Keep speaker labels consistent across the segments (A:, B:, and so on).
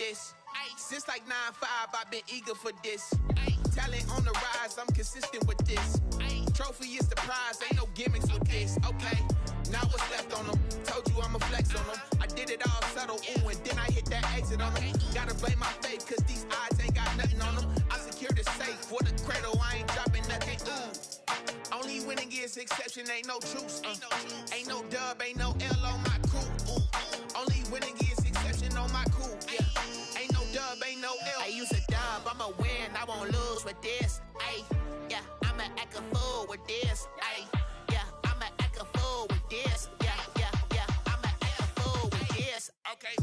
A: this. Ay, since like 9-5, I've been eager for this. Ay, talent on the rise, I'm consistent with this. Ay, trophy is the prize, ain't no gimmicks with this. Okay, now what's left on them? Told you I'ma flex on them. I did it all subtle, ooh, and then I hit that exit on them. Gotta blame my faith, cause these odds ain't got nothing on them. I secured the safe for the cradle, I ain't dropping nothing, ooh. Only winning is exception, ain't no truce. Ain't no dub, ain't no L on my crew. Only winning is exception on my crew. Yeah. Ain't no dub, ain't no L. I use a dub, I'ma win, I won't lose with this. Ay, yeah, I'ma act a fool with this. Ay, yeah, I'ma act a fool with this. Yeah, yeah, yeah, I'ma act a fool with this. Okay,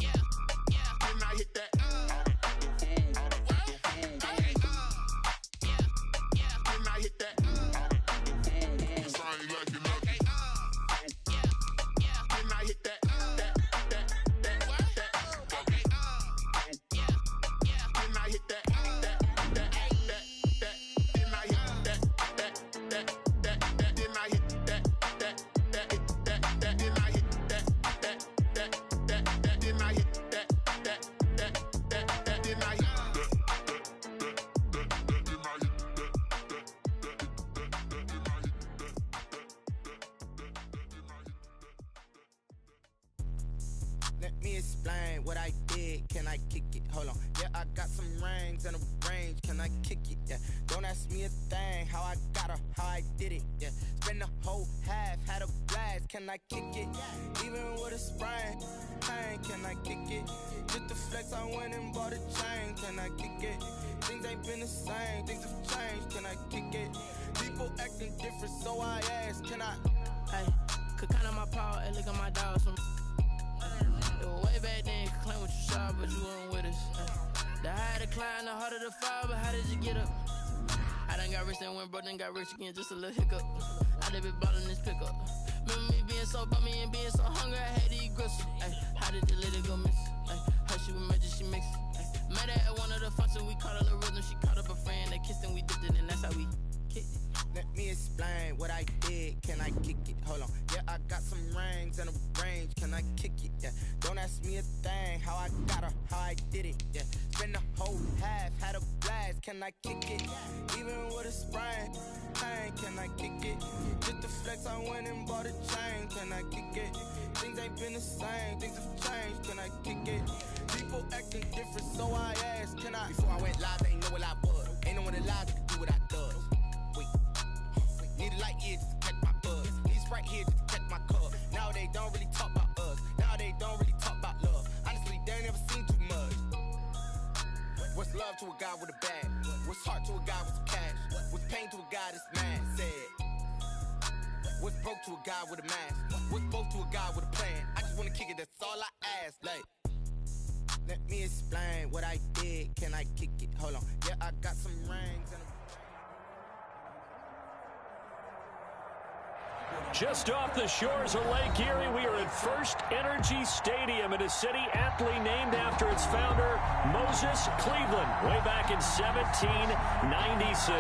A: yeah, yeah. Then I hit that. Let me explain what I did. Can I kick it? Hold on. Yeah, I got some rings and a range. Can I kick it? Yeah. Don't ask me a thing. How I got her, how I did it. Yeah. Spend the whole half, had a blast. Can I kick it? Even with a sprain. Pain, can I kick it? Just the flex, I went and bought a chain. Can I kick it? Things ain't been the same. Things have changed. Can I kick it? People acting different, so I ask. Can I?
B: Hey, could count on my power and look at my dogs from. It was way back then, you could claim what you saw, but you weren't with us. The higher the climb, the harder the fall, but how did you get up? I done got rich, then went broke, then got rich again, just a little hiccup. I done been bought in this pickup. Remember me being so bummy and being so hungry, I had to eat gristle. Ay, how did the lady go miss? Ay, her she was magic, she mixed. Met her at one of the functions, we caught a little rhythm, she caught up a friend, they kissed and we dipped it, and that's how we kicked it.
A: Let me explain what I did. Can I kick it? Hold on. Yeah, I got some rings and a range. Can I kick it? Yeah. Don't ask me a thing. How I got her, how I did it. Yeah. Spend the whole half, had a blast. Can I kick it? Even with a sprain. Pain, can I kick it? Just the flex, I went and bought a chain. Can I kick it? Things ain't been the same. Things have changed. Can I kick it? People acting different, so I asked. Can I? Before I went live, they ain't know what I was. Ain't no one alive that can do what I does. Need a light here just to catch my buzz. Need Sprite here just to catch my cup. Now they don't really talk about us. Now they don't really talk about love. Honestly, they ain't never seen too much. What's love to a guy with a bag? What's heart to a guy with some cash? What's pain to a guy that's mad? Said. What's broke to a guy with a mask? What's both to a guy with a plan? I just wanna kick it, that's all I ask. Like, let me explain what I did. Can I kick it? Hold on. Yeah, I got some rings and a
C: Just off the shores of Lake Erie, we are at First Energy Stadium in a city aptly named after its founder, Moses Cleveland, way back in 1796.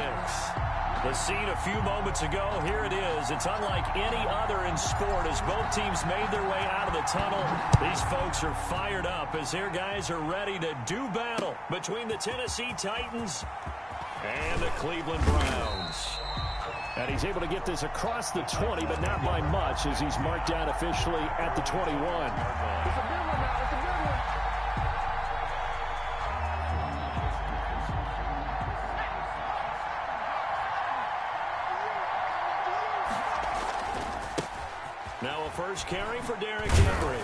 C: The scene a few moments ago, here it is. It's unlike any other in sport as both teams made their way out of the tunnel. These folks are fired up as their guys are ready to do battle between the Tennessee Titans and the Cleveland Browns. And he's able to get this across the 20, but not by much as he's marked down officially at the 21.
D: It's a good one now. It's a good one.
C: Now a first carry for Derrick Henry.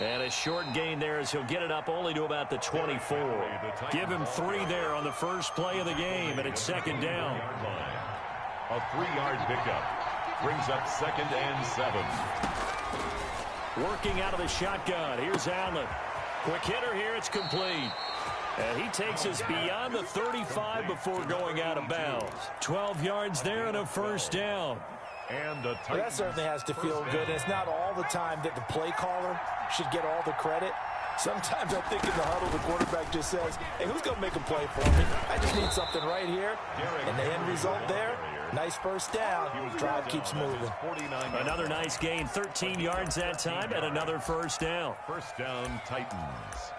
C: And a short gain there as he'll get it up only to about the 24. Give him 3 there on the first play of the game, and it's second down.
E: A 3-yard pickup brings up 2nd and 7.
C: Working out of the shotgun. Here's Allen. Quick hitter here. It's complete. And he takes us beyond the 35 before going out of bounds. 12 yards there and a first down.
E: And the
F: well, that certainly has to feel good. And it's not all the time that the play caller should get all the credit. Sometimes I think in the huddle, the quarterback just says, hey, who's going to make a play for me? I just need something right here. And the end result there, nice first down. Drive keeps moving.
C: Another nice gain, 13 yards that time, and another first down.
E: First down, Titans.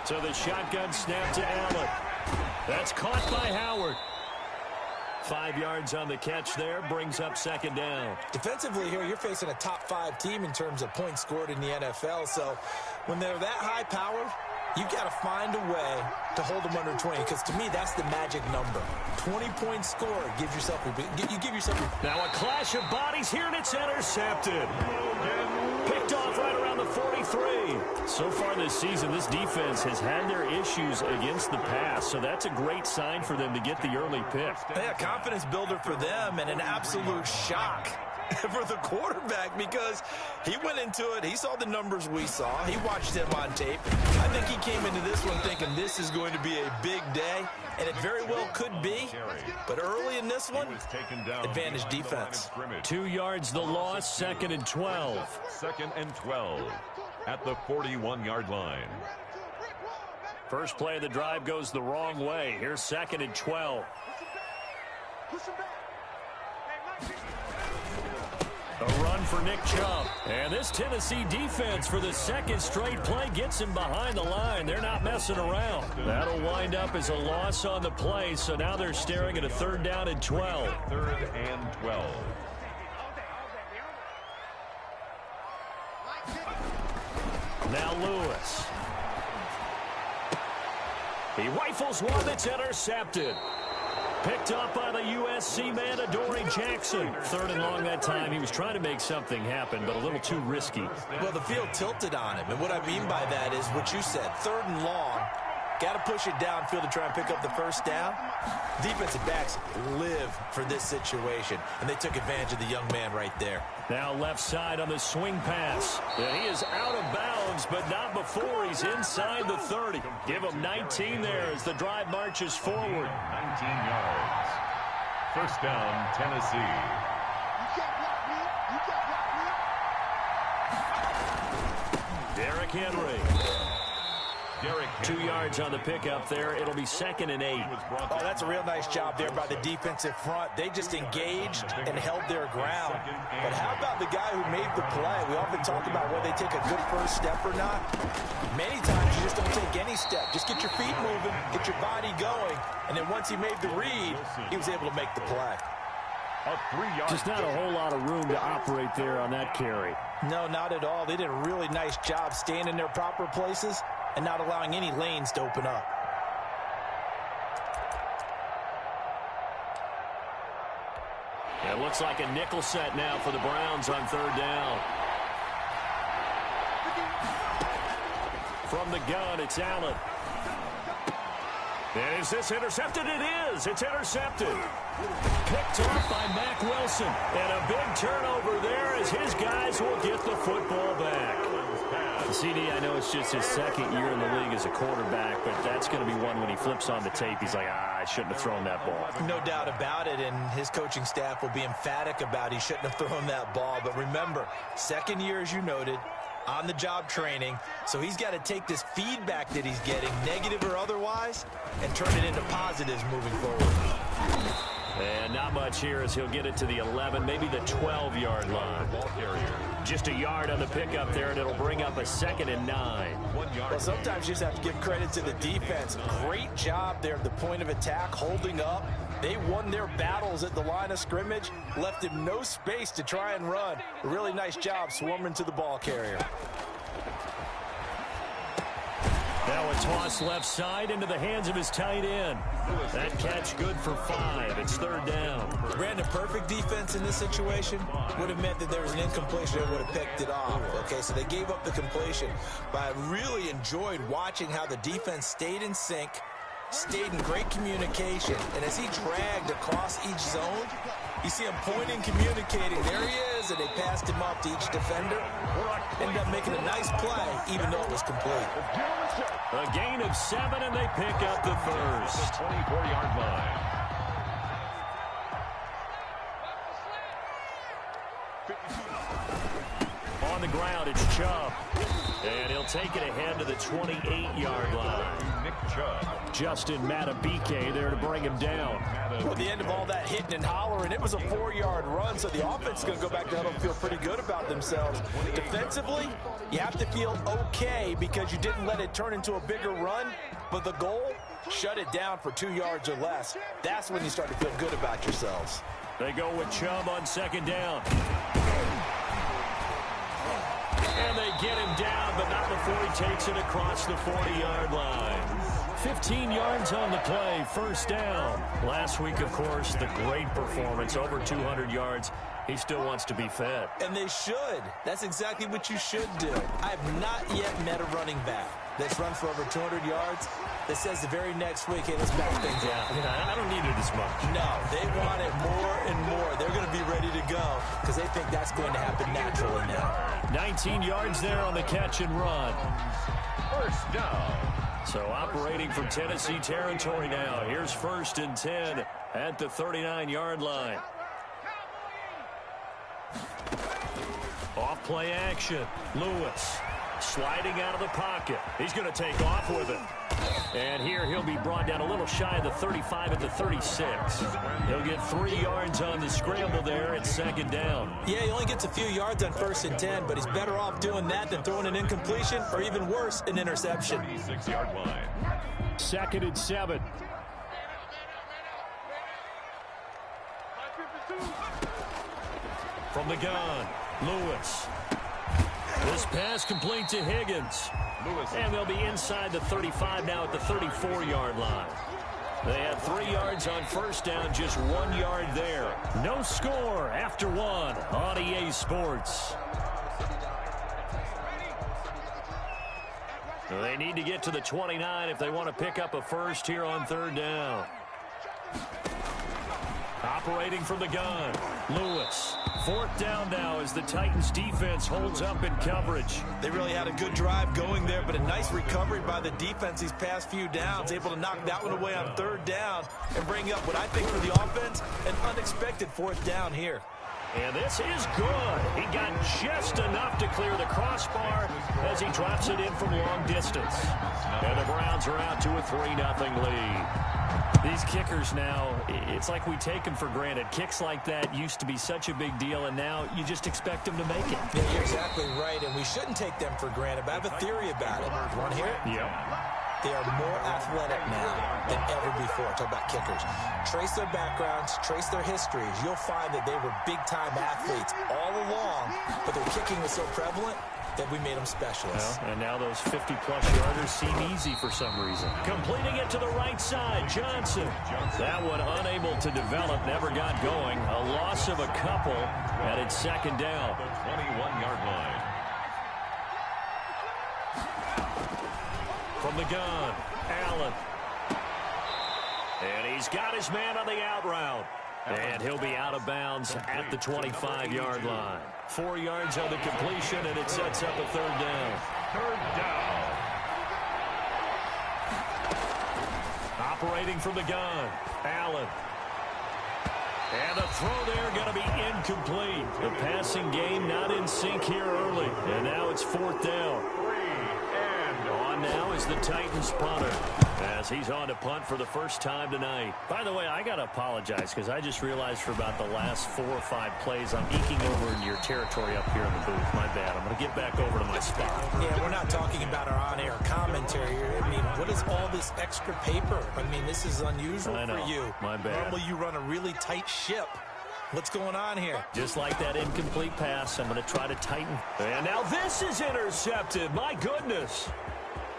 C: So the shotgun snap to Allen. That's caught by Howard. 5 yards on the catch there, brings up second down.
F: Defensively here, you're facing a top 5 team in terms of points scored in the NFL. So when they're that high powered, you've got to find a way to hold them under 20, because to me, that's the magic number. 20 points scored gives yourself
C: Now a clash of bodies here, and it's intercepted. Picked off right around the 43. So far this season, this defense has had their issues against the pass, so that's a great sign for them to get the early pick.
F: Yeah, confidence builder for them, and an absolute shock for the quarterback, because he went into it, he saw the numbers we saw, he watched him on tape. I think he came into this one thinking this is going to be a big day, and it very well could be, but early in this one, advantage defense.
C: 2 yards the loss, 2nd and 12.
E: 2nd and 12 at the 41-yard line.
C: First play of the drive goes the wrong way. Here's 2nd and 12. A run for Nick Chubb. And this Tennessee defense for the second straight play gets him behind the line. They're not messing around. That'll wind up as a loss on the play, so now they're staring at a 3rd down and 12.
E: 3rd and 12.
C: Now Lewis. He rifles one that's intercepted. Picked up by the USC man, Adoree Jackson. 3rd and long that time. He was trying to make something happen, but a little too risky.
F: Well, the field tilted on him, and what I mean by that is what you said, 3rd and long. Got to push it downfield to try and pick up the first down. Defensive backs live for this situation, and they took advantage of the young man right there.
C: Now left side on the swing pass. Yeah, he is out of bounds, but not before he's inside the 30. Give him 19 there as the drive marches forward.
E: 19 yards. First down, Tennessee.
C: Derrick Henry. 2 yards on the pickup there. It'll be 2nd and 8.
F: Oh, that's a real nice job there by the defensive front. They just engaged and held their ground. But how about the guy who made the play? We often talk about whether they take a good first step or not. Many times you just don't take any step. Just get your feet moving, get your body going, and then once he made the read, he was able to make the play.
C: Just not a whole lot of room to operate there on that carry.
F: No, not at all. They did a really nice job staying in their proper places and not allowing any lanes to open up.
C: It looks like a nickel set now for the Browns on 3rd down. From the gun, it's Allen. And is this intercepted? It is. It's intercepted. Picked off by Mack Wilson. And a big turnover there as his guys will get the football back. CD, I know it's just his 2nd year in the league as a quarterback, but that's going to be one when he flips on the tape, he's like, I shouldn't have thrown that ball.
F: No doubt about it, and his coaching staff will be emphatic about he shouldn't have thrown that ball. But remember, 2nd year, as you noted, on-the-job training, so he's got to take this feedback that he's getting, negative or otherwise, and turn it into positives moving forward.
C: And not much here as he'll get it to the 11, maybe the 12-yard line. Just a yard on the pickup there, and it'll bring up a 2nd and 9.
F: Well, sometimes you just have to give credit to the defense. Great job there at the point of attack, holding up. They won their battles at the line of scrimmage, left him no space to try and run. A really nice job swarming to the ball carrier.
C: Now a toss left side into the hands of his tight end. That catch good for 5. It's 3rd down.
F: Brandon, perfect defense in this situation would have meant that there was an incompletion and would have picked it off. Okay, so they gave up the completion. But I really enjoyed watching how the defense stayed in sync, stayed in great communication, and as he dragged across each zone, you see him pointing, communicating. There he is, and they passed him off to each defender. Ended up making a nice play, even though it was complete.
C: A gain of 7, and they pick up the first.
E: 24-yard line.
C: On the ground, it's Chubb. And he'll take it ahead to the 28-yard line.
E: Nick Chubb.
C: Justin Matabike there to bring him down.
F: Well, at the end of all that hitting and hollering, it was a 4-yard run, so the offense is going to go back to huddle and feel pretty good about themselves. Defensively, you have to feel okay because you didn't let it turn into a bigger run, but the goal, shut it down for 2 yards or less. That's when you start to feel good about yourselves.
C: They go with Chubb on second down. And they get him down, but not before he takes it across the 40-yard line. 15 yards on the play, first down. Last week, of course, the great performance, over 200 yards. He still wants to be fed.
F: And they should. That's exactly what you should do. I have not yet met a running back that's run for over 200 yards that says the very next week, hey, let's back things out.
C: I don't need it as much.
F: No, they want it more and more. They're going to be ready to go because they think that's going to happen naturally now.
C: 19 yards there on the catch and run.
E: First down.
C: So operating from Tennessee territory now. Here's 1st and 10 at the 39-yard line. Off play action. Lewis sliding out of the pocket. He's going to take off with it. And here he'll be brought down a little shy of the 35 at the 36. He'll get 3 yards on the scramble there at second down.
F: Yeah, he only gets a few yards on 1st and 10, but he's better off doing that than throwing an incompletion or even worse, an interception.
E: 36-yard line.
C: 2nd and 7. From the gun, Lewis. This pass complete to Higgins. And they'll be inside the 35 now at the 34-yard line. They had 3 yards on first down, just 1 yard there. No score after 1 on EA Sports. They need to get to the 29 if they want to pick up a first here on 3rd down. Operating from the gun, Lewis. 4th down now as the Titans defense holds up in coverage.
F: They really had a good drive going there, but a nice recovery by the defense these past few downs, able to knock that one away on 3rd down and bring up what I think for the offense, an unexpected 4th down here.
C: And this is good. He got just enough to clear the crossbar as he drops it in from long distance. And the Browns are out to a 3-0 lead. These kickers now, it's like we take them for granted. Kicks like that used to be such a big deal, and now you just expect them to make it.
F: Yeah, you're exactly right, and we shouldn't take them for granted, but I have a theory about it. You want to hear it?
C: Yeah.
F: They are more athletic now than ever before. Talk about kickers. Trace their backgrounds, trace their histories. You'll find that they were big-time athletes all along, but their kicking was so prevalent that we made them specialists.
C: Well, and now those 50-plus yarders seem easy for some reason. Completing it to the right side, Johnson. That one unable to develop, never got going. A loss of a couple, and it's 2nd down.
E: The 21-yard line.
C: From the gun, Allen. And he's got his man on the out route. And he'll be out of bounds at the 25-yard line. 4 yards on the completion, and it sets up a 3rd down.
E: 3rd down.
C: Operating from the gun, Allen. And the throw there going to be incomplete. The passing game not in sync here early. And now it's 4th down. On now is the Titans punter as he's on to punt for the first time tonight. By the way, I got to apologize because I just realized for about the last 4 or 5 plays I'm eking over in your territory up here in the booth. My bad. I'm going to get back over to my spot.
F: Yeah, we're not talking about our on-air commentary here. I mean, what is all this extra paper? I mean, this is unusual for you.
C: My bad.
F: Normally you run a really tight ship. What's going on here?
C: Just like that incomplete pass, I'm going to try to tighten. And now this is intercepted. My goodness.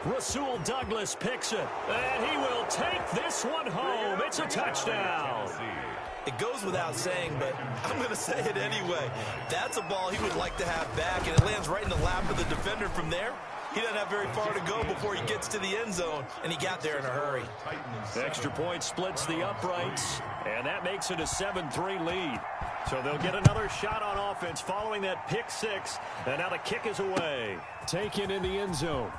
C: Rasul Douglas picks it, and he will take this one home. It's a touchdown.
F: It goes without saying, but I'm going to say it anyway. That's a ball he would like to have back, and it lands right in the lap of the defender from there. He doesn't have very far to go before he gets to the end zone, and he got there in a hurry.
C: Extra point splits the uprights, and that makes it a 7-3 lead. So they'll get another shot on offense following that pick six, and now the kick is away. Taken in the end zone.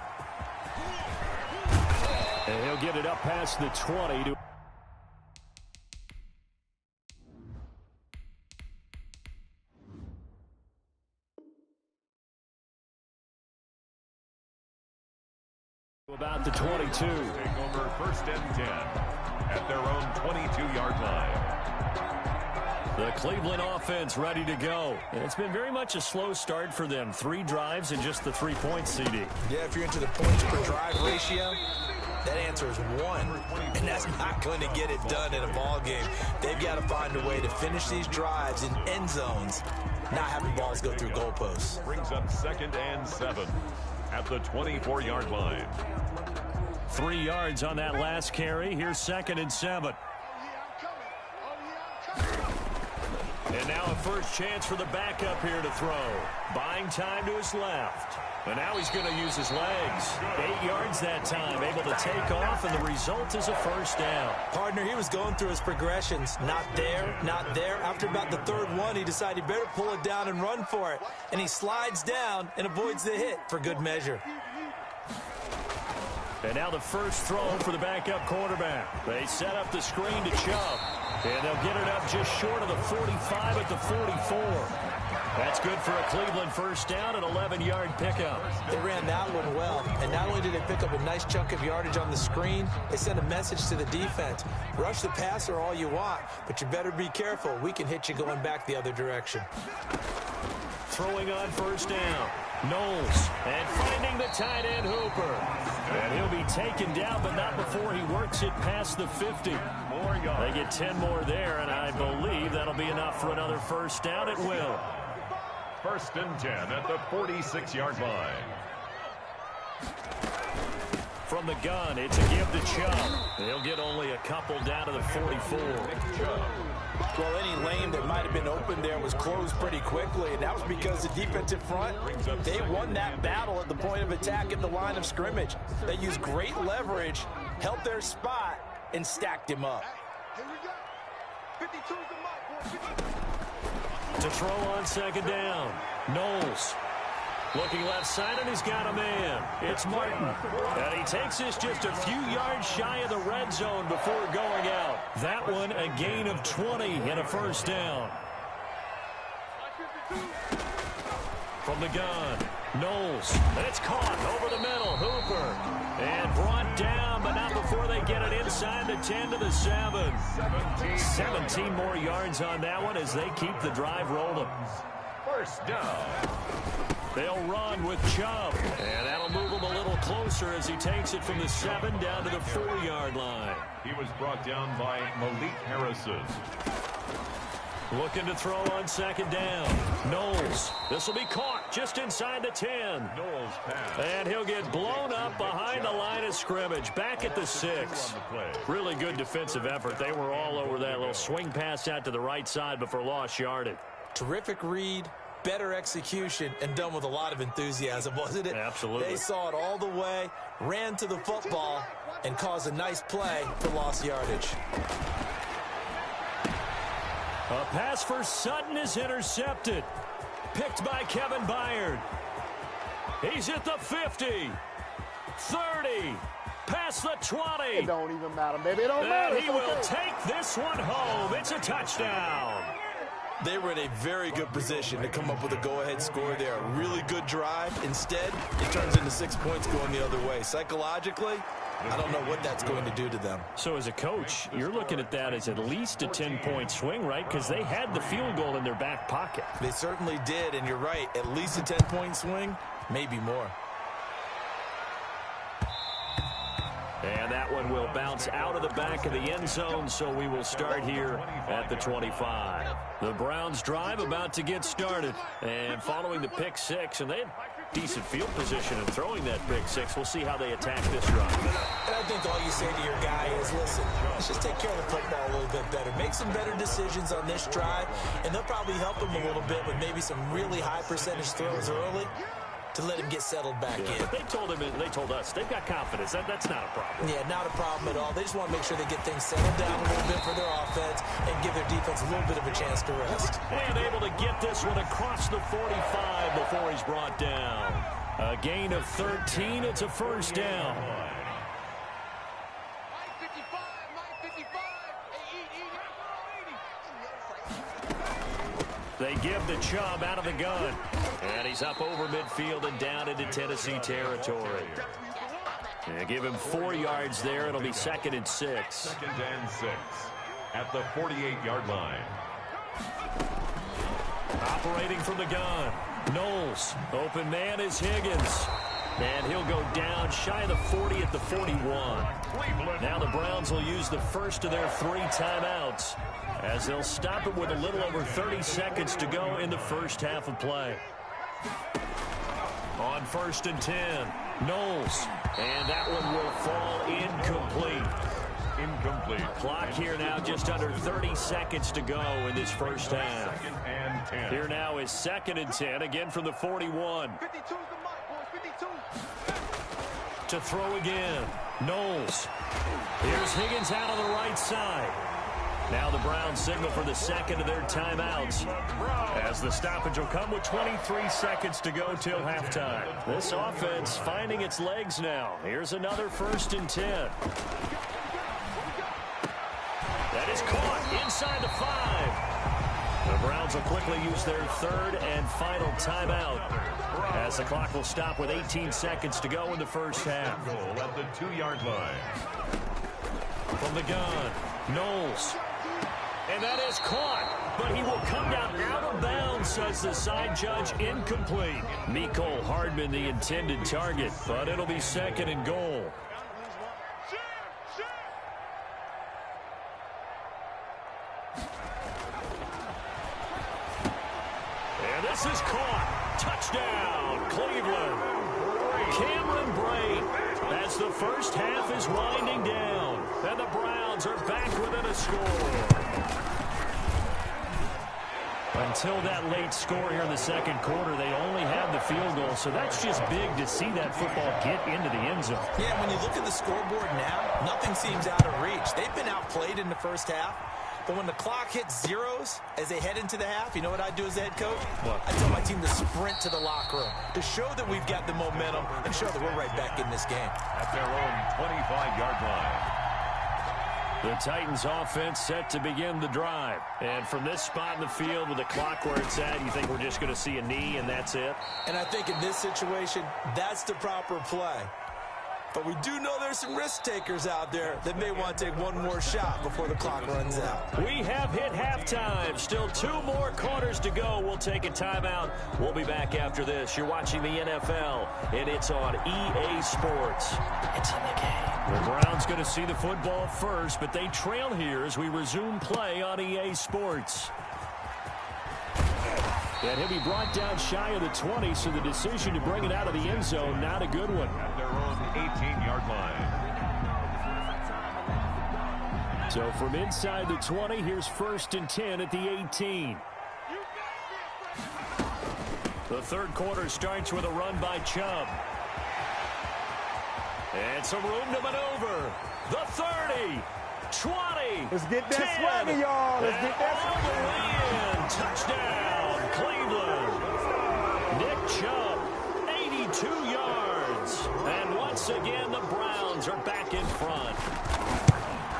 C: And he'll get it up past the 20 to About the 22.
E: Take over 1st and 10 at their own 22-yard line.
C: The Cleveland offense ready to go. And it's been very much a slow start for them. 3 drives and just the 3 points, CD.
F: Yeah, if you're into the points per drive ratio, that answer is 1. And that's not going to get it done in a ball game. They've got to find a way to finish these drives in end zones, not having balls go through goalposts.
E: Brings up 2nd and 7 at the 24-yard line.
C: 3 yards on that last carry. Here's 2nd and 7. And now a first chance for the backup here to throw. Buying time to his left. And now he's going to use his legs. 8 yards that time, able to take off, and the result is a first down.
F: Partner, he was going through his progressions. Not there, not there. After about the 3rd one, he decided he better pull it down and run for it. And he slides down and avoids the hit for good measure.
C: And now the first throw for the backup quarterback. They set up the screen to Chubb. And they'll get it up just short of the 45 at the 44. That's good for a Cleveland first down, an 11-yard pickup.
F: They ran that one well, and not only did they pick up a nice chunk of yardage on the screen, they sent a message to the defense. Rush the passer all you want, but you better be careful. We can hit you going back the other direction.
C: Throwing on first down. Knowles, and finding the tight end Hooper. And he'll be taken down, but not before he works it past the 50. They get 10 more there, and I believe that'll be enough for another first down. It will.
E: 1st and 10 at the 46-yard line.
C: From the gun, it's a give to Chubb. He'll get only a couple down to the 44.
F: Well, any lane that might have been open there was closed pretty quickly, and that was because the defensive front, they won that battle at the point of attack at the line of scrimmage. They used great leverage, held their spot, and stacked him up.
C: To throw on 2nd down. Knowles. Looking left side, and he's got a man. It's Martin. And he takes this just a few yards shy of the red zone before going out. That one, a gain of 20 and a first down. From the gun, Knowles. And it's caught over the middle. Hooper. And brought down, but not before they get it inside the 10 to the 7. 17 more yards on that one as they keep the drive rolling.
E: First down.
C: They'll run with Chubb, and that'll move him a little closer as he takes it from the 7 down to the 4-yard line.
E: He was brought down by Malik Harrison.
C: Looking to throw on 2nd down. Knowles. This will be caught just inside the 10.
E: Knowles pass.
C: And he'll get blown up behind the line of scrimmage. Back at the 6. Really good defensive effort. They were all over that little swing pass out to the right side before lost yardage.
F: Terrific read, better execution, and done with a lot of enthusiasm, wasn't it?
C: Absolutely.
F: They saw it all the way, ran to the football, and caused a nice play for lost yardage.
C: A pass for Sutton is intercepted. Picked by Kevin Byard. He's at the 50. 30. Past the 20.
D: It don't even matter, baby. It don't matter.
C: And he will take this one home. It's a touchdown.
F: They were in a very good position to come up with a go-ahead score there. A really good drive. Instead, it turns into 6 points going the other way. Psychologically, I don't know what that's going to do to them.
C: So as a coach, you're looking at that as at least a 10-point swing, right? Because they had the field goal in their back pocket.
F: They certainly did, and you're right. At least a 10-point swing, maybe more.
C: And that one will bounce out of the back of the end zone, so we will start here at the 25. The Browns drive about to get started. And following the pick 6, and they had decent field position in throwing that pick 6. We'll see how they attack this drive.
F: And I think all you say to your guy is, listen, let's just take care of the football a little bit better. Make some better decisions on this drive, and they'll probably help him a little bit with maybe some really high percentage throws early to let him get settled back in.
C: They told us they've got confidence. That's not a problem.
F: Yeah, not a problem at all. They just want to make sure they get things settled down a little bit for their offense and give their defense a little bit of a chance to rest.
C: And able to get this one across the 45 before he's brought down. A gain of 13. It's a first down. They give the Chubb out of the gun. And he's up over midfield and down into Tennessee territory. And give him 4 yards there. It'll be 2nd and 6.
E: 2nd and 6 at the 48-yard line.
C: Operating from the gun. Knowles. Open man is Higgins. And he'll go down shy of the 40 at the 41. Now the Browns will use the first of their 3 timeouts as they'll stop it with a little over 30 seconds to go in the first half of play. On 1st and 10, Knowles. And that one will fall incomplete. Clock here now just under 30 seconds to go in this first half.
E: 2nd and 10.
C: Here now is 2nd and 10, again from the 41. To throw again, Knowles. Here's Higgins out on the right side. Now the Browns signal for the 2nd of their timeouts as the stoppage will come with 23 seconds to go till halftime. This offense finding its legs now. Here's another 1st and 10. That is caught inside the 5. The Browns will quickly use their 3rd and final timeout as the clock will stop with 18 seconds to go in the first half.
E: Goal at the 2-yard line.
C: From the gun, Knowles. And that is caught, but he will come down out of bounds, says the side judge, incomplete. Mecole Hardman, the intended target, but it'll be 2nd and goal. And this is caught. Touchdown, Cleveland. Cameron Brate as the first half is winding down. And the Browns are back within a score. Until that late score here in the 2nd quarter, they only had the field goal. So that's just big to see that football get into the end zone.
F: Yeah, when you look at the scoreboard now, nothing seems out of reach. They've been outplayed in the first half. But when the clock hits zeros as they head into the half, you know what I do as the head coach?
C: What?
F: I tell my team to sprint to the locker room to show that we've got the momentum and show that we're right back in this game.
E: At their own 25-yard line.
C: The Titans offense set to begin the drive. And from this spot in the field with the clock where it's at, you think we're just going to see a knee and that's it?
F: And I think in this situation, that's the proper play. But we do know there's some risk takers out there that may want to take one more shot before the clock runs out.
C: We have hit halftime. Still 2 more quarters to go. We'll take a timeout. We'll be back after this. You're watching the NFL, and it's on EA Sports. It's in the game. The Browns going to see the football first, but they trail here as we resume play on EA Sports. And he'll be brought down shy of the 20, so the decision to bring it out of the end zone, not a good one.
E: At their own 18-yard line.
C: So from inside the 20, here's 1st and 10 at the 18. The 3rd quarter starts with a run by Chubb. And some room to maneuver. The 30, 20,
D: Let's get that
C: 10,
D: swagger, y'all. Let's get that
C: all the way in. Touchdown, Cleveland. Nick Chubb, 82 yards. And once again, the Browns are back in front.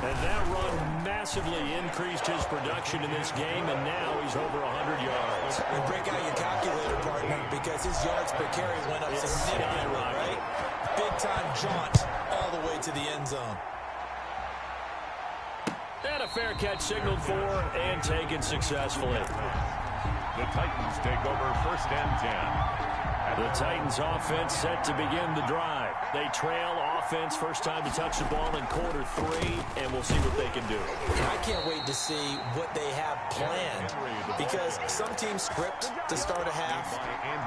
C: And that run massively increased his production in this game, and now he's over 100 yards.
F: And break out your calculator, partner, because his yards per carry went up significantly, right? Big-time jaunt all the way to the end zone.
C: And a fair catch signaled for and taken successfully.
E: The Titans take over 1st and 10.
C: The Titans offense set to begin the drive. They trail offense first time to touch the ball in quarter 3, and we'll see what they can do.
F: I can't wait to see what they have planned, because some teams script to start a half.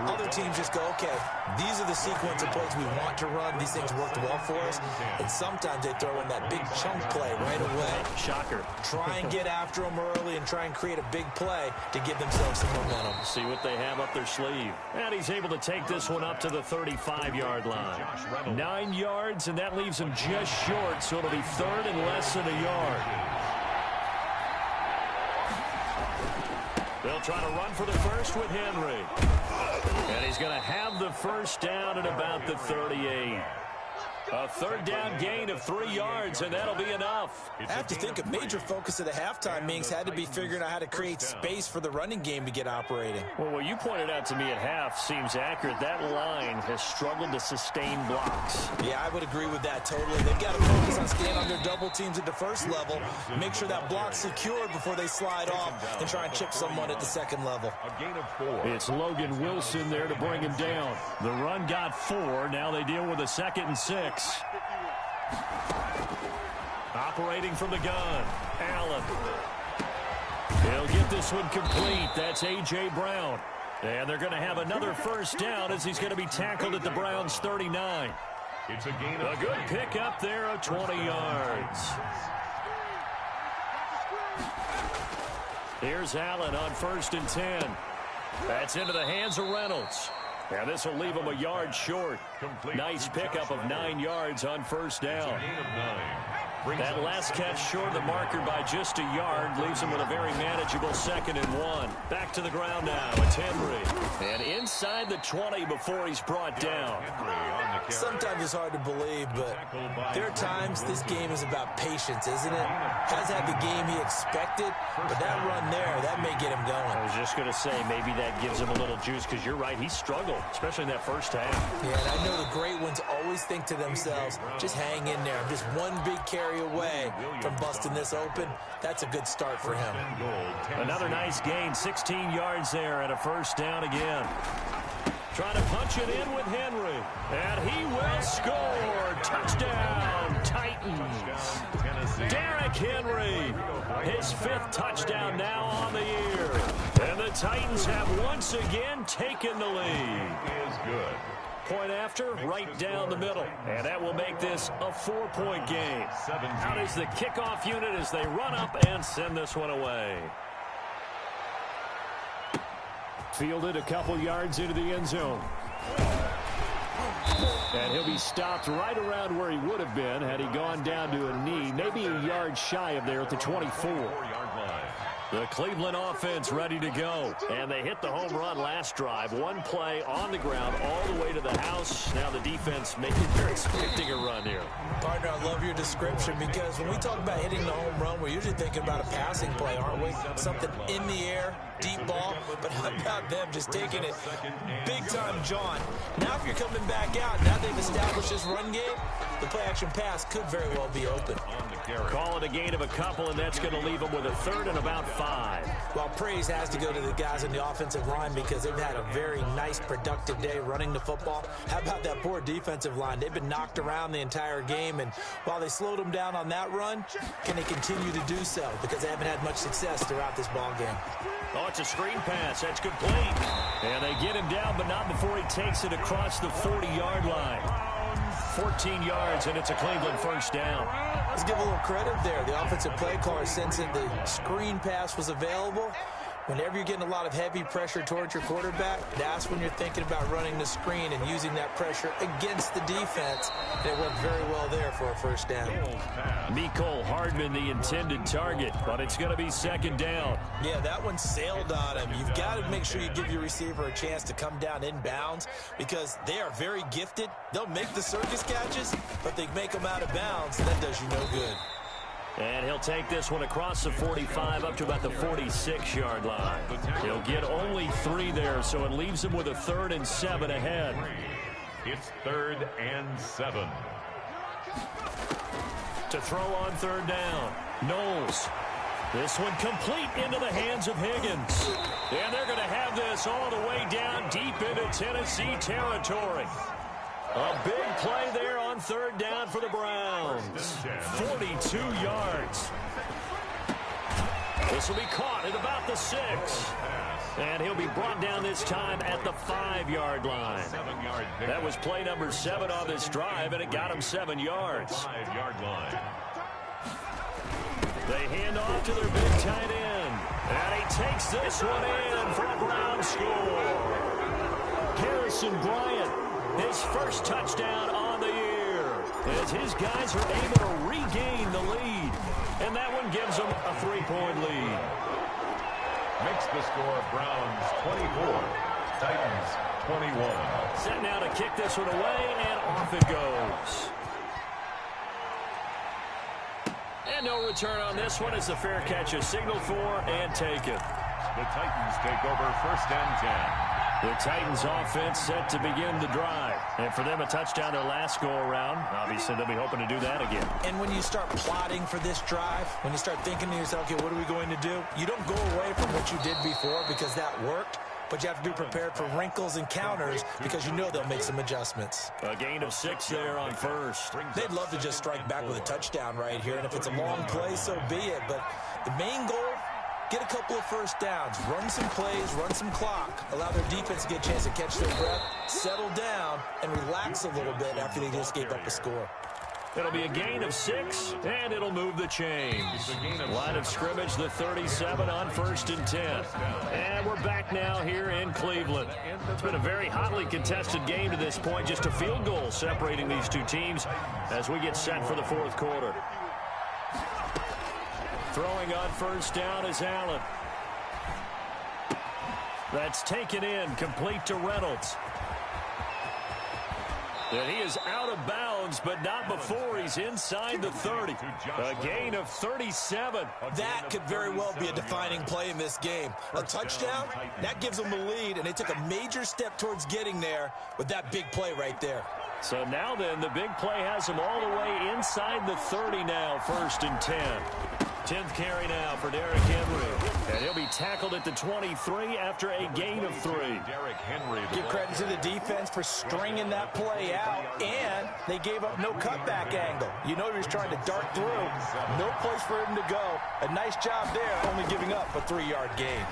F: Other teams just go, okay, these are the sequence of plays we want to run. These things worked well for us. And sometimes they throw in that big chunk play right away.
C: Shocker.
F: Try and get after them early and try and create a big play to give themselves some momentum.
C: See what they have up their sleeve. And he's able to take this one up to the 35-yard line. 9 yards, and that leaves him just short, so it'll be 3rd and less than a yard. They'll try to run for the first with Henry. And he's going to have the first down at about the 38. A third down gain of 3 yards, and that'll be enough.
F: I have to think a major focus of the halftime meetings had to be figuring out how to create space for the running game to get operating.
C: Well, what you pointed out to me at half seems accurate. That line has struggled to sustain blocks.
F: Yeah, I would agree with that totally. They've got to focus on staying under double teams at the first level, make sure that block's secured before they slide off and try and chip someone at the second level.
E: A gain of 4.
C: It's Logan Wilson there to bring him down. The run got 4. Now they deal with a 2nd and 6. Operating from the gun, Allen. He'll get this one complete. That's A.J. Brown. And they're going to have another first down as he's going to be tackled at the Browns' 39.
E: It's a gain of
C: A good pick up there of 20 yards. Here's Allen on 1st and 10. That's into the hands of Reynolds. And this will leave him a yard short. Nice pickup of 9 yards on 1st down. That last catch short of the marker by just a yard leaves him with a very manageable 2nd and 1. Back to the ground now. It's Henry. And inside the 20 before he's brought down.
F: Sometimes it's hard to believe, but there are times this game is about patience, isn't it? Has had the game he expected, but that run there, that may get him going.
C: I was just going to say, maybe that gives him a little juice, because you're right, he struggled, especially in that first half.
F: Yeah, and I know the great ones always think to themselves, just hang in there. I'm just one big carry away from busting this open. That's a good start for him.
C: Another nice gain, 16 yards there, and a first down again. Trying to punch it in with Henry. And he will score. Touchdown, Titans. Derrick Henry. His 5th touchdown now on the year. And the Titans have once again taken the lead.
E: Is good.
C: Point after, right down the middle. And that will make this a 4-point game. Out is the kickoff unit as they run up and send this one away. Fielded a couple yards into the end zone. And he'll be stopped right around where he would have been had he gone down to a knee, maybe a yard shy of there at the 24. The Cleveland offense ready to go. And they hit the home run last drive. One play on the ground all the way to the house. Now the defense making they're expecting a run here.
F: Partner, I love your description, because when we talk about hitting the home run, we're usually thinking about a passing play, aren't we? Something in the air, deep ball. But how about them just taking it big time, John? Now if you're coming back out, now they've established this run game, the play-action pass could very well be open.
C: Call it a gain of a couple, and that's going to leave them with a 3rd and about 5.
F: Well, praise has to go to the guys in the offensive line, because they've had a very nice, productive day running the football. How about that poor defensive line? They've been knocked around the entire game, and while they slowed them down on that run, can they continue to do so? Because they haven't had much success throughout this ball game.
C: Oh, it's a screen pass. That's complete. And they get him down, but not before he takes it across the 40-yard line. 14 yards, and it's a Cleveland first down.
F: Let's give a little credit there. The offensive play caller, since the screen pass was available, whenever you're getting a lot of heavy pressure towards your quarterback, that's when you're thinking about running the screen and using that pressure against the defense. And it worked very well there for a first down.
C: Mecole Hardman, the intended target, but it's going to be 2nd down.
F: Yeah, that one sailed on him. You've got to make sure you give your receiver a chance to come down inbounds, because they are very gifted. They'll make the circus catches, but they make them out of bounds, and that does you no good.
C: And he'll take this one across the 45 up to about the 46-yard line. He'll get only 3 there, so it leaves him with a 3rd and 7 ahead.
E: It's 3rd and 7.
C: To throw on 3rd down, Knowles. This one complete into the hands of Higgins. And they're going to have this all the way down deep into Tennessee territory. A big play there on 3rd down for the Browns. 42 yards. This will be caught at about the 6. And he'll be brought down this time at the 5-yard line. That was play number 7 on this drive, and it got him 7 yards.
E: 5-yard line.
C: They hand off to their big tight end. And he takes this one in for a Brown score. Harrison Bryant, his first touchdown on the year, as his guys are able to regain the lead. And that one gives them a 3-point lead.
E: Makes the score Browns 24, Titans 21.
C: Set now to kick this one away, and off it goes. And no return on this one as the fair catch is signaled for and taken.
E: The Titans take over 1st and 10.
C: The Titans offense set to begin the drive. And for them, a touchdown their last go-around. Obviously, they'll be hoping to do that again.
F: And when you start plotting for this drive, when you start thinking to yourself, okay, what are we going to do? You don't go away from what you did before because that worked. But you have to be prepared for wrinkles and counters because you know they'll make some adjustments.
C: A gain of 6 there on first.
F: They'd love to just strike back with a touchdown right here. And if it's a long play, so be it. But the main goal, get a couple of first downs, run some plays, run some clock, allow their defense to get a chance to catch their breath, settle down, and relax a little bit after they just gave up a score.
C: It'll be a gain of 6, and it'll move the chains. Line of scrimmage, the 37 on 1st and 10. And we're back now here in Cleveland. It's been a very hotly contested game to this point. Just a field goal separating these two teams as we get set for the 4th quarter. Throwing on 1st down is Allen. That's taken in, complete to Reynolds. And he is out of bounds, but not before he's inside the 30. A gain of 37.
F: That could very well be a defining play in this game. A touchdown, that gives them the lead, and they took a major step towards getting there with that big play right there.
C: So now then, the big play has him all the way inside the 30 now, 1st and 10. 10th carry now for Derrick Henry. And he'll be tackled at the 23 after a gain of 3.
E: Derrick Henry.
F: Give credit to the defense for stringing that play out, and they gave up no cutback angle. You know he was trying to dart through. No place for him to go. A nice job there, only giving up a 3-yard gain.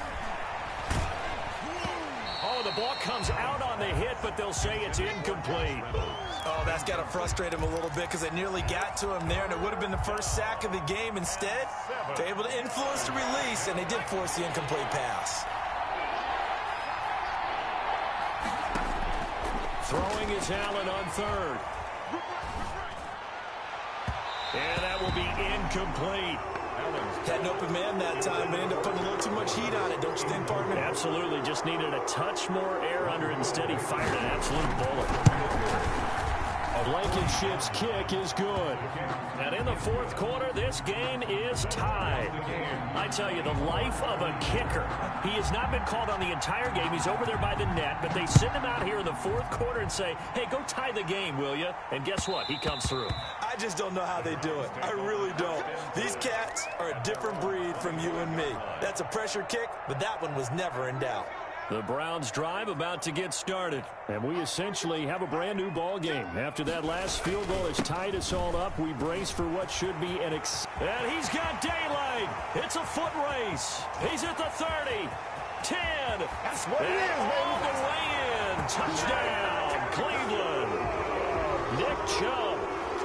C: Oh, the ball comes out on the hit, but they'll say it's incomplete.
F: Oh, that's got to frustrate him a little bit because they nearly got to him there, and it would have been the first sack of the game. Instead, they're able to influence the release, and they did force the incomplete pass.
C: Throwing is Allen on 3rd. And that will be incomplete.
F: Had an open man that time, but ended up putting a little too much heat on it, don't you think, partner?
C: Absolutely. Just needed a touch more air under it. Instead, he fired an absolute bullet. Blankenship's kick is good. And in the 4th quarter, this game is tied. I tell you, the life of a kicker. He has not been called on the entire game. He's over there by the net, but they send him out here in the 4th quarter and say, hey, go tie the game, will you? And guess what? He comes through.
F: I just don't know how they do it. I really don't. These cats are a different breed from you and me. That's a pressure kick, but that one was never in doubt.
C: The Browns drive about to get started, and we essentially have a brand new ball game. After that last field goal has tied us all up, we brace for what should be an and he's got daylight. It's a foot race. He's at the 30, 10.
D: That's what it is, baby.
C: All the way in. Touchdown, Cleveland. Nick Chubb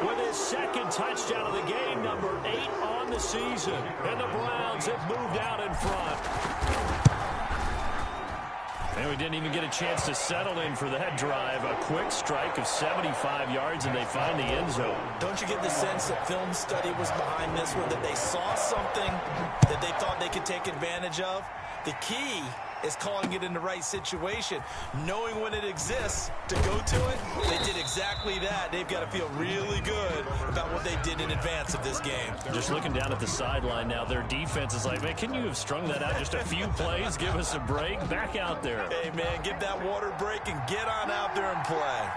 C: with his 2nd touchdown of the game, number 8 on the season. And the Browns have moved out in front. And we didn't even get a chance to settle in for that drive. A quick strike of 75 yards, and they find the end zone.
F: Don't you get the sense that film study was behind this one, that they saw something that they thought they could take advantage of? The key is calling it in the right situation, knowing when it exists to go to it. They did exactly that. They've got to feel really good about what they did in advance of this game.
C: Just looking down at the sideline now, their defense is like, man, can you have strung that out just a few plays? Give us a break. Back out there.
F: Hey, man, give that water break and get on out there and play.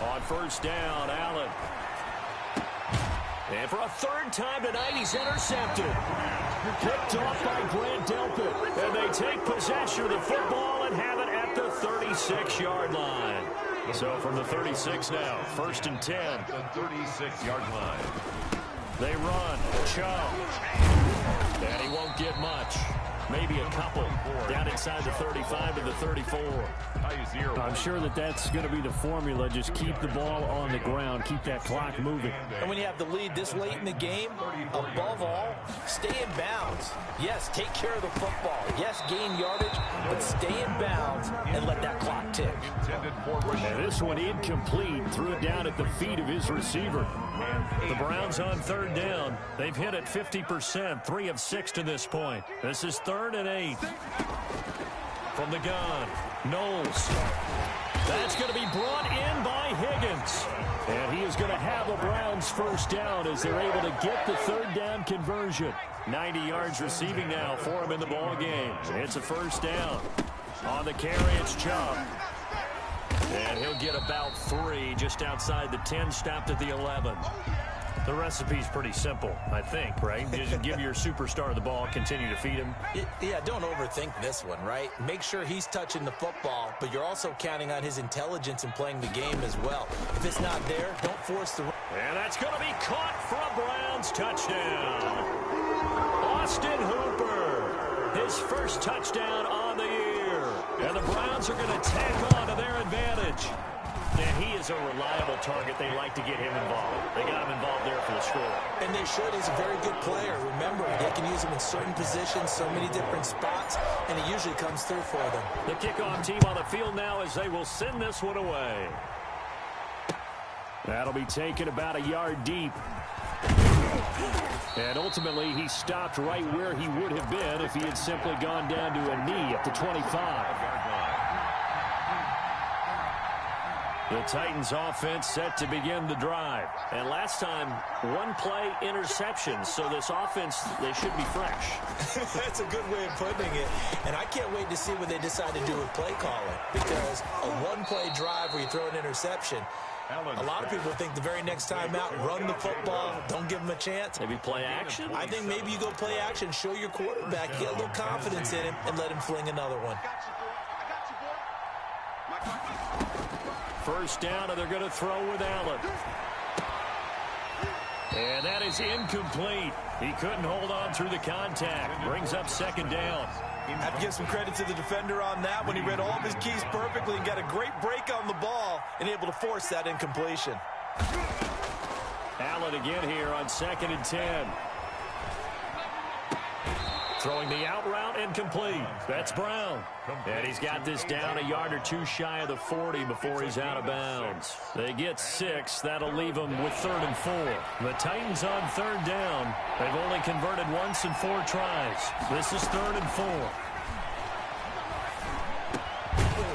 C: On 1st down, Allen. And for a 3rd time tonight, he's intercepted. Picked off by Grant Delpit. And they take possession of the football and have it at the 36-yard line. So from the 36 now, 1st and 10.
E: The 36-yard line.
C: They run. Chubb. And he won't get much. Maybe a couple. Down inside the 35 to the 34. I'm sure that that's going to be the formula. Just keep the ball on the ground. Keep that clock moving.
F: And when you have the lead this late in the game, above all, stay in bounds. Yes, take care of the football. Yes, gain yardage, but stay in bounds and let that clock tick.
C: And this one incomplete. Threw it down at the feet of his receiver. The Browns on 3rd down. They've hit it 50%, 3 of 6 to this point. This is 3rd and 8. From the gun, Knowles. That's going to be brought in by Higgins. And he is going to have a Browns first down as they're able to get the third down conversion. 90 yards receiving now for him in the ball game. It's a first down. On the carry, it's Chubb. And he'll get about 3 just outside the 10, stopped at the 11. The recipe's pretty simple, I think, right? Just give your superstar the ball, continue to feed him.
F: Yeah, don't overthink this one, right? Make sure he's touching the football, but you're also counting on his intelligence in playing the game as well. If it's not there, don't force the run.
C: And that's going to be caught for a Browns touchdown. Austin Hooper, his first touchdown on the year. And the Browns are going to tack on to their advantage. And he is a reliable target. They like to get him involved. They got him involved there for the score.
F: And they should. He's a very good player. Remember, they can use him in certain positions, so many different spots, and he usually comes through for them.
C: The kickoff team on the field now as they will send this one away. That'll be taken about a yard deep. And ultimately, he stopped right where he would have been if he had simply gone down to a knee at the 25. The Titans offense set to begin the drive. And last time, one play interception. So this offense, they should be fresh.
F: That's a good way of putting it. And I can't wait to see what they decide to do with play calling. Because a one-play drive where you throw an interception, a lot of people think the very next time out, run the football, don't give them a chance.
C: Maybe play action?
F: I think maybe you go play action, show your quarterback, get a little confidence in him, and let him fling another one.
C: First down, and they're going to throw with Allen. And that is incomplete. He couldn't hold on through the contact. Brings up second down.
F: I have to give some credit to the defender on that when he read all of his keys perfectly and got a great break on the ball and able to force that incompletion.
C: Allen again here on 2nd and 10. Throwing the out route incomplete. That's Brown. And he's got this down a yard or two shy of the 40 before he's out of bounds. They get 6. That'll leave them with 3rd and 4. The Titans on 3rd down. They've only converted once in 4 tries. This is 3rd and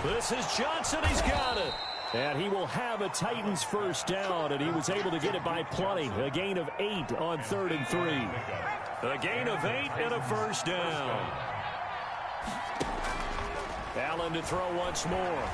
C: 4. This is Johnson. He's got it. And he will have a Titans first down, and he was able to get it by plenty. A gain of 8 on 3rd and 3. A gain of 8 and a first down. Allen to throw once more.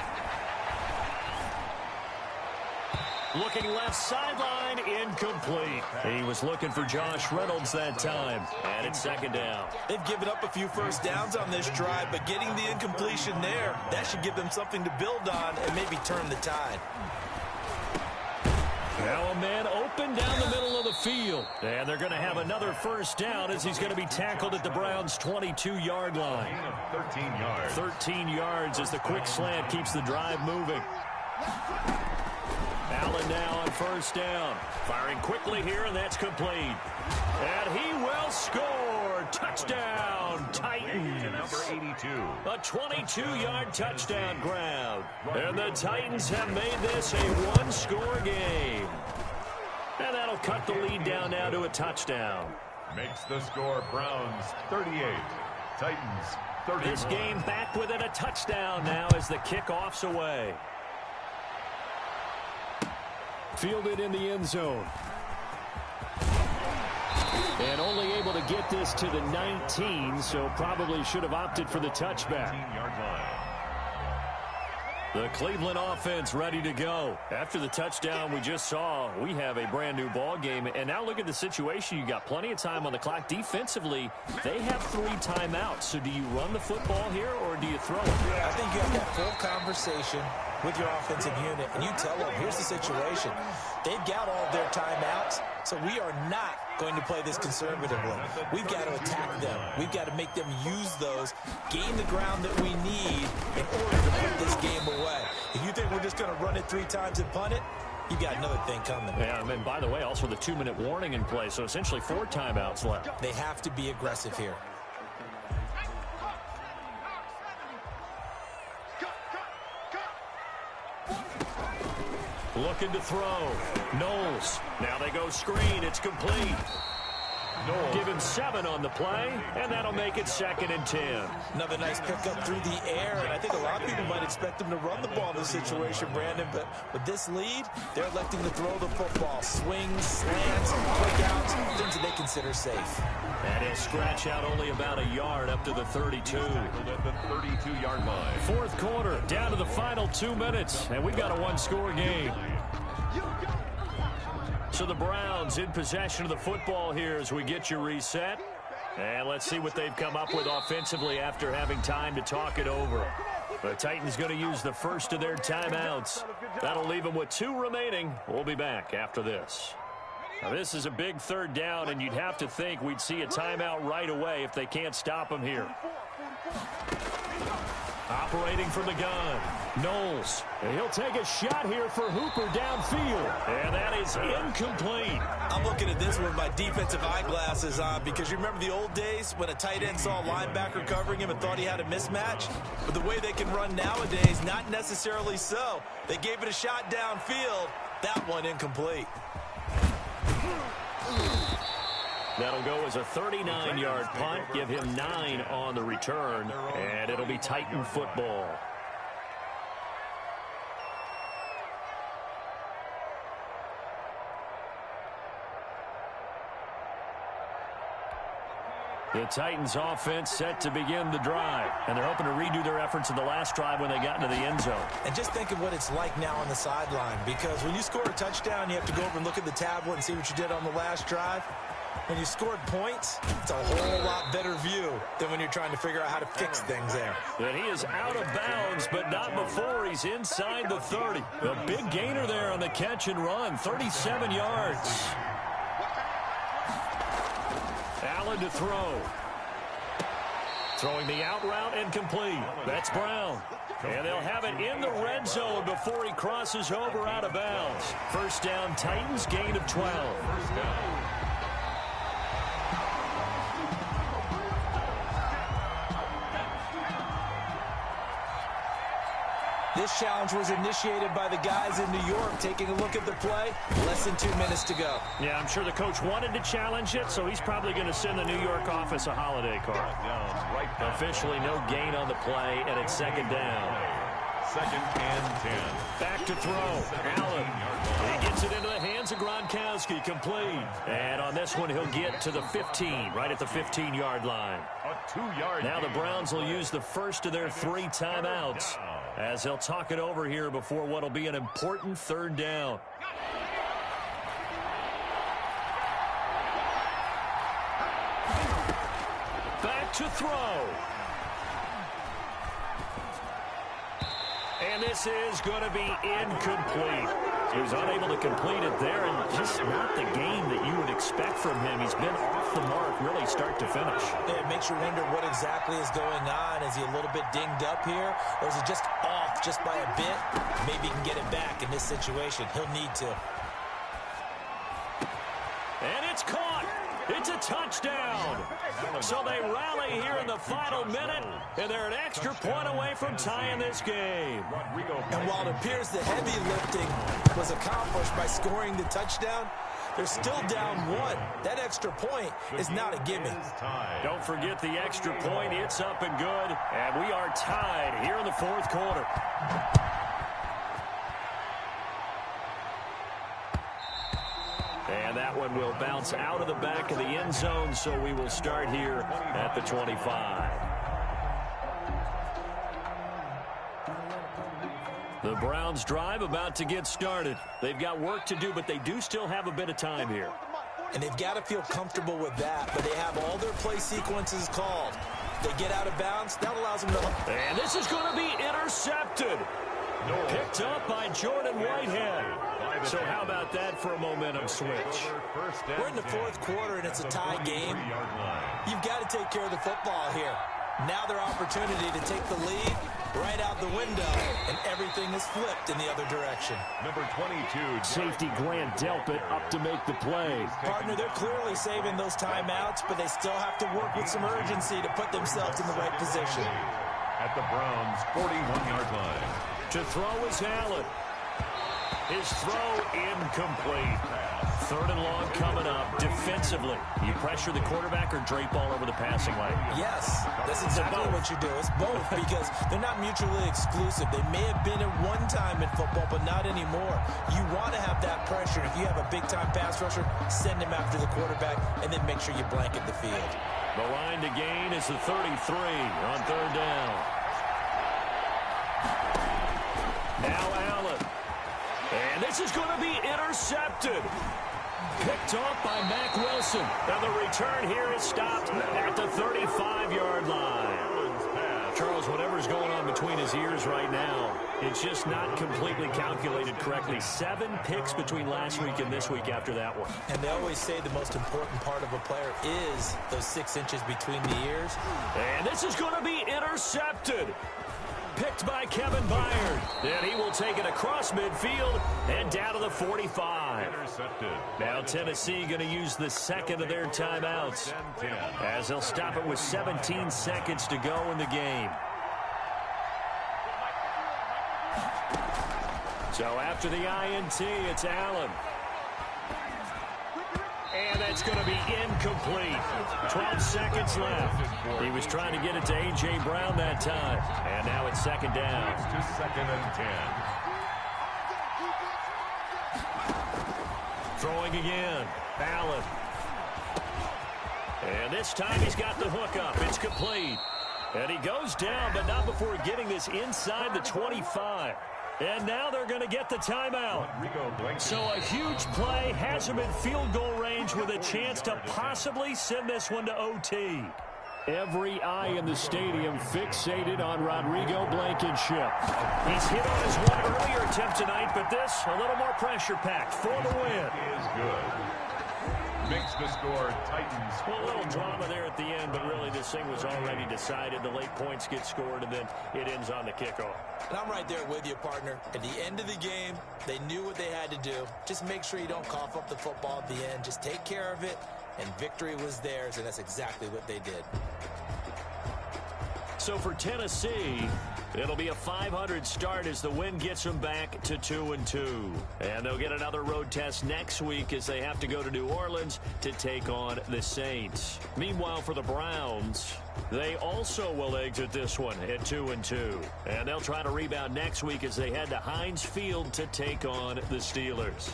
C: Looking left sideline, incomplete. He was looking for Josh Reynolds that time. And it's 2nd down.
F: They've given up a few first downs on this drive, but getting the incompletion there, that should give them something to build on and maybe turn the tide.
C: Now a man open down the middle of the field. And they're going to have another first down as he's going to be tackled at the Browns' 22-yard line.
E: 13 yards.
C: 13 yards as the quick slant keeps the drive moving. Allen now on first down. Firing quickly here, and that's complete. And he will score. Touchdown, Titans.
E: Number 82.
C: A 22-yard touchdown grab. And the Titans have made this a one-score game. And that'll cut the lead down now to a touchdown.
E: Makes the score Browns 38. Titans 31.
C: This game back within a touchdown now as the kickoff's away. Fielded in the end zone. And only able to get this to the 19, so probably should have opted for the touchback.
E: 19-yard line.
C: The Cleveland offense ready to go. After the touchdown we just saw, we have a brand new ball game. And now look at the situation. You got plenty of time on the clock. Defensively, they have 3 timeouts. So do you run the football here or do you throw it?
F: I think you have that full conversation with your offensive unit, and you tell them, here's the situation. They've got all their timeouts, so we are not going to play this conservatively. We've got to attack them. We've got to make them use those, gain the ground that we need in order to put this game away. If you think we're just going to run it 3 times and punt it, you got another thing coming.
C: Yeah, and by the way, also the 2-minute warning in play, so essentially 4 timeouts left.
F: They have to be aggressive here.
C: Looking to throw. Knowles. Now they go screen. It's complete. Give him 7 on the play, and that'll make it 2nd and 10.
F: Another nice pickup through the air, and I think a lot of people might expect him to run the ball in this situation, Brandon, but with this lead, they're electing to throw the football. Swings, slants, quick outs, things that they consider safe.
C: And he'll scratch out only about a yard up to the 32.
E: At the 32-yard line.
C: 4th quarter, down to the final 2 minutes, and we've got a 1-score game. So the Browns in possession of the football here as we get you reset. And let's see what they've come up with offensively after having time to talk it over. The Titans going to use the first of their timeouts. That'll leave them with 2 remaining. We'll be back after this. Now, this is a big 3rd down, and you'd have to think we'd see a timeout right away if they can't stop them here. Operating from the gun, Knowles. And he'll take a shot here for Hooper downfield. And that is incomplete.
F: I'm looking at this with my defensive eyeglasses on because you remember the old days when a tight end saw a linebacker covering him and thought he had a mismatch? But the way they can run nowadays, not necessarily so. They gave it a shot downfield. That one incomplete.
C: That'll go as a 39-yard punt, give him 9 on the return, and it'll be Titan football. The Titans offense set to begin the drive, and they're hoping to redo their efforts in the last drive when they got into the end zone.
F: And just think of what it's like now on the sideline, because when you score a touchdown, you have to go over and look at the tablet and see what you did on the last drive. When you scored points, it's a whole lot better view than when you're trying to figure out how to fix things there.
C: And he is out of bounds, but not before he's inside the 30. A big gainer there on the catch and run, 37 yards. Allen to throw. Throwing the out route and complete. That's Brown. And they'll have it in the red zone before he crosses over out of bounds. First down, Titans, gain of 12.
E: First down.
F: This challenge was initiated by the guys in New York. Taking a look at the play, less than 2 minutes to go.
C: Yeah, I'm sure the coach wanted to challenge it, so he's probably going to send the New York office a holiday card. Officially no gain on the play, and it's 2nd down.
E: 2nd and 10.
C: Back to throw. Allen. He gets it into the hands of Gronkowski. Complete. And on this one, he'll get to the 15, right at the 15-yard line.
E: A 2-yard.
C: Now the Browns will use the first of their 3 timeouts as they'll talk it over here before what will be an important 3rd down. Back to throw. And this is going to be incomplete. He was unable to complete it there, and just not the game that you would expect from him. He's been off the mark really start to finish.
F: Yeah, it makes you wonder what exactly is going on. Is he a little bit dinged up here, or is he just off just by a bit? Maybe he can get it back in this situation. He'll need to.
C: And it's caught. It's a touchdown. So they rally here in the final minute, and they're an extra point away from tying this game.
F: And while it appears the heavy lifting was accomplished by scoring the touchdown, they're still down 1. That extra point is not a gimme.
C: Don't forget the extra point. It's up and good, and we are tied here in the 4th quarter. And that one will bounce out of the back of the end zone, so we will start here at the 25. The Browns drive about to get started. They've got work to do, but they do still have a bit of time here.
F: And they've got to feel comfortable with that, but they have all their play sequences called. They get out of bounds, that allows them to...
C: And this is going to be intercepted. Picked up by Jordan Whitehead. So how about that for a momentum switch?
F: We're in the 4th quarter, and it's a tie game. You've got to take care of the football here. Now their opportunity to take the lead right out the window, and everything is flipped in the other direction.
E: Number 22.
C: Safety Grant Delpit up to make the play.
F: Partner, they're clearly saving those timeouts, but they still have to work with some urgency to put themselves in the right position.
E: At the Browns' 41-yard line.
C: To throw is Allen. His throw incomplete. Third and long coming up. Defensively, you pressure the quarterback or drape all over the passing lane?
F: Yes, that's exactly what you do. It's both because they're not mutually exclusive. They may have been at one time in football, but not anymore. You want to have that pressure. If you have a big-time pass rusher, send him after the quarterback, and then make sure you blanket the field.
C: The line to gain is the 33 on third down. Now Allen. And this is going to be intercepted. Picked off by Mack Wilson. And the return here is stopped at the 35-yard line. Charles, whatever's going on between his ears right now, it's just not completely calculated correctly. 7 picks between last week and this week after that one.
F: And they always say the most important part of a player is those 6 inches between the ears.
C: And this is going to be intercepted. Picked by Kevin Byard. And he will take it across midfield and down to the 45.
E: Intercepted.
C: Now Tennessee going to use the second of their timeouts as they'll stop it with 17 seconds to go in the game. So after the INT, it's Allen. And that's going to be incomplete. 12 seconds left. He was trying to get it to A.J. Brown that time. And now it's second down.
E: To 2nd and 10.
C: Throwing again. Allen. And this time he's got the hook up. It's complete. And he goes down, but not before getting this inside the 25. And now they're going to get the timeout. So a huge play has him in field goal range with a chance to possibly send this one to OT. Every eye in the stadium fixated on Rodrigo Blankenship. He's hit on his one earlier attempt tonight, but this a little more pressure-packed for the win.
E: Is good. Makes the score Titans.
C: Well, a little drama there at the end, but really this thing was already decided. The late points get scored, and then it ends on the kickoff.
F: And I'm right there with you, partner. At the end of the game, they knew what they had to do. Just make sure you don't cough up the football at the end. Just take care of it, and victory was theirs, and that's exactly what they did.
C: So for Tennessee, it'll be a 500 start as the win gets them back to 2-2. And they'll get another road test next week as they have to go to New Orleans to take on the Saints. Meanwhile, for the Browns, they also will exit this one at 2-2. And they'll try to rebound next week as they head to Heinz Field to take on the Steelers.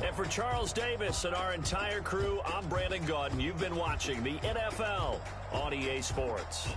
C: And for Charles Davis and our entire crew, I'm Brandon Gaudin. You've been watching the NFL on EA Sports.